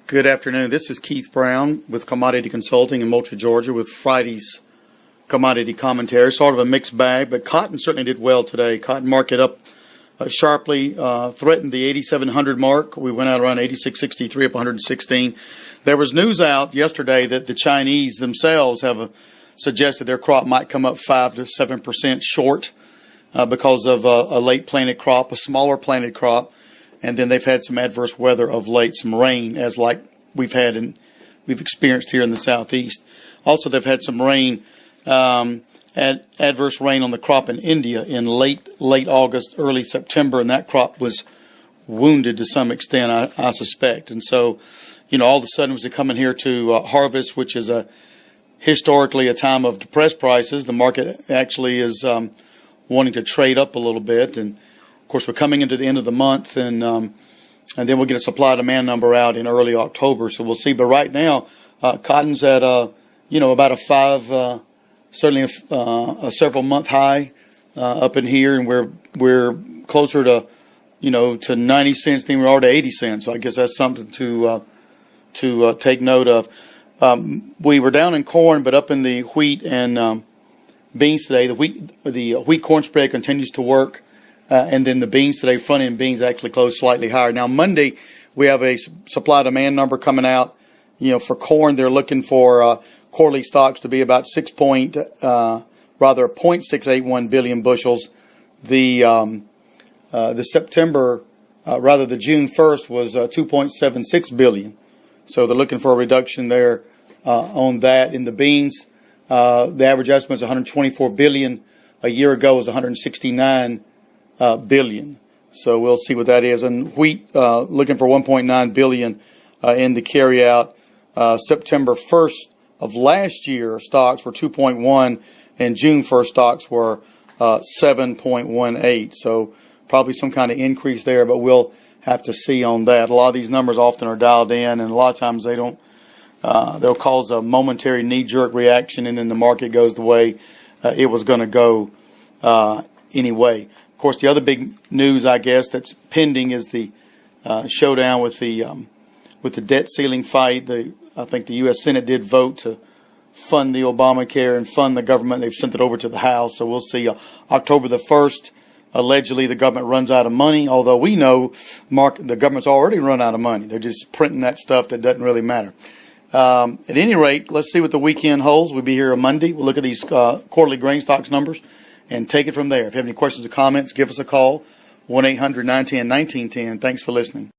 Good afternoon. This is Keith Brown with Commodity Consulting in Moultrie, Georgia, with Friday's commodity commentary. Sort of a mixed bag, but cotton certainly did well today. Cotton market up sharply, threatened the 8,700 mark. We went out around 86.63, up 116. There was news out yesterday that the Chinese themselves have suggested their crop might come up 5 to 7% short because of a late planted crop, a smaller planted crop. And then they've had some adverse weather of late, some rain, as like we've we've experienced here in the southeast. Also, they've had some rain, adverse rain on the crop in India in late August, early September, and that crop was wounded to some extent, I suspect. And so, all of a sudden, was it coming here to harvest, which is historically a time of depressed prices. The market actually is wanting to trade up a little bit, and of course, we're coming into the end of the month, and then we'll get a supply-demand number out in early October. So we'll see. But right now, cotton's at about a 5, certainly a several-month high up in here, and we're closer to to 90 cents than we are to 80 cents. So I guess that's something to take note of. We were down in corn, but up in the wheat and beans today. The wheat corn spread continues to work. And then the beans today, front-end beans actually closed slightly higher. Now, Monday, we have a supply-demand number coming out. For corn, they're looking for quarterly stocks to be about 0.681 billion bushels. The September, the June 1st was 2.76 billion. So they're looking for a reduction there on that. In the beans, the average estimate is 124 billion. A year ago was 169 billion. So we'll see what that is. And wheat looking for 1.9 billion in the carryout. September 1st of last year, stocks were 2.1, and June 1st stocks were 7.18. So probably some kind of increase there, but we'll have to see on that. A lot of these numbers often are dialed in, and a lot of times they don't. They'll cause a momentary knee-jerk reaction, and then the market goes the way it was going to go anyway. Of course, the other big news, I guess, that's pending is the showdown with the debt ceiling fight. I think the U.S. Senate did vote to fund the Obamacare and fund the government. They've sent it over to the House, so we'll see. October the 1st, allegedly the government runs out of money, although we know the government's already run out of money. They're just printing that stuff that doesn't really matter. At any rate, let's see what the weekend holds. We'll be here on Monday. We'll look at these quarterly grain stocks numbers and take it from there. If you have any questions or comments, give us a call, 1-800-910-1910. Thanks for listening.